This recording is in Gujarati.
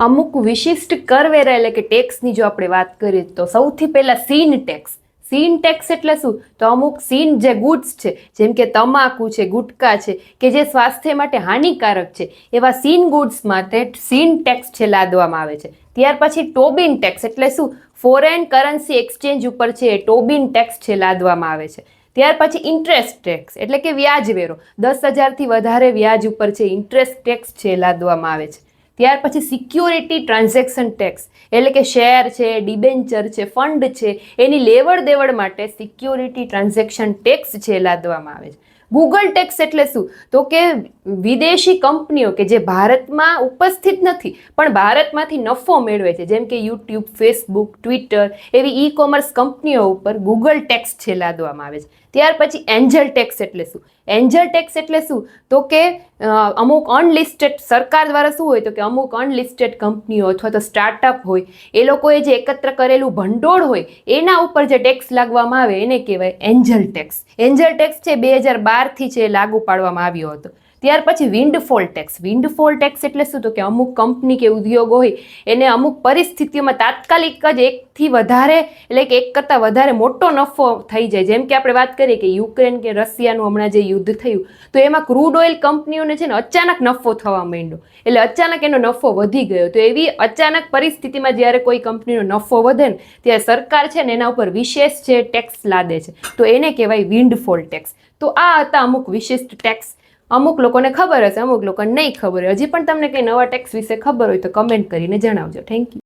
અમુક વિશિષ્ટ કરવેરા એટલે કે ટેક્સની જો આપણે વાત કરીએ તો સૌથી પહેલા સીન ટેક્સ. સીન ટેક્સ એટલે શું? તો અમુક સીન જે ગુડ્સ છે, જેમ કે તમાકુ છે, ગુટકા છે, કે જે સ્વાસ્થ્ય માટે હાનિકારક છે, એવા સીન ગુડ્સ માટે સીન ટેક્સ છે લાદવામાં આવે છે. ત્યાર પછી ટોબિન ટેક્સ એટલે શું? ફોરેન કરન્સી એક્સચેન્જ ઉપર છે એ ટોબિન ટેક્સ છે લાદવામાં આવે છે. ત્યાર પછી ઇન્ટરેસ્ટ ટેક્સ એટલે કે વ્યાજ વેરો, 10,000થી વધારે વ્યાજ ઉપર છે ઇન્ટરેસ્ટ ટેક્સ છે લાદવામાં આવે છે. ત્યાર પછી સિક્યોરિટી ટ્રાન્ઝેક્શન ટેક્સ એટલે કે શેર છે, ડિબેન્ચર છે, ફંડ છે, એની લેવડ દેવડ માટે સિક્યોરિટી ટ્રાન્ઝેક્શન ટેક્સ છે લાદવામાં આવે છે. ગૂગલ ટેક્સ એટલે શું? તો કે વિદેશી કંપનીઓ કે જે ભારતમાં ઉપસ્થિત નથી પણ ભારતમાંથી નફો મેળવે છે, જેમ કે યુટ્યુબ, ફેસબુક, ટ્વિટર એવી ઈ કોમર્સ કંપનીઓ ઉપર ગૂગલ ટેક્સ છે લાદવામાં આવે છે. ત્યાર પછી એન્જલ ટેક્સ એટલે શું? એન્જલ ટેક્સ એટલે શું? તો કે અમુક અનલિસ્ટેડ સરકાર દ્વારા શું હોય તો કે અમુક અનલિસ્ટેડ કંપનીઓ અથવા તો સ્ટાર્ટઅપ હોય એ લોકોએ જે એકત્ર કરેલું ભંડોળ હોય એના ઉપર જે ટેક્સ લાગવામાં આવે એને કહેવાય એન્જલ ટેક્સ. એન્જલ ટેક્સ છે 2012થી છે લાગુ પાડવામાં આવ્યો હતો. ત્યાર પછી વિન્ડફોલ ટેક્સ. વિન્ડફોલ ટેક્સ એટલે શું? તો કે અમુક કંપની કે ઉદ્યોગ હોય એને અમુક પરિસ્થિતિઓમાં તાત્કાલિક જ એકથી વધારે એટલે કે એક કરતાં વધારે મોટો નફો થઈ જાય. જેમ કે આપણે વાત કરીએ કે યુક્રેન કે રશિયાનું હમણાં જે યુદ્ધ થયું તો એમાં ક્રૂડ ઓઇલ કંપનીઓને છે ને અચાનક નફો થવા માંડ્યો, એટલે અચાનક એનો નફો વધી ગયો. તો એવી અચાનક પરિસ્થિતિમાં જ્યારે કોઈ કંપનીનો નફો વધે ને ત્યારે સરકાર છે ને એના ઉપર વિશેષ જે ટેક્સ લાદે છે તો એને કહેવાય વિન્ડફોલ ટેક્સ. તો આ હતા અમુક વિશિષ્ટ ટેક્સ. અમુક લોકોને ખબર હશે, અમુક લોકોને નહીં ખબર હોય. હજી પણ તમને કંઈ નવા ટેક્સ વિશે ખબર હોય તો કમેન્ટ કરીને જણાવજો. Thank you.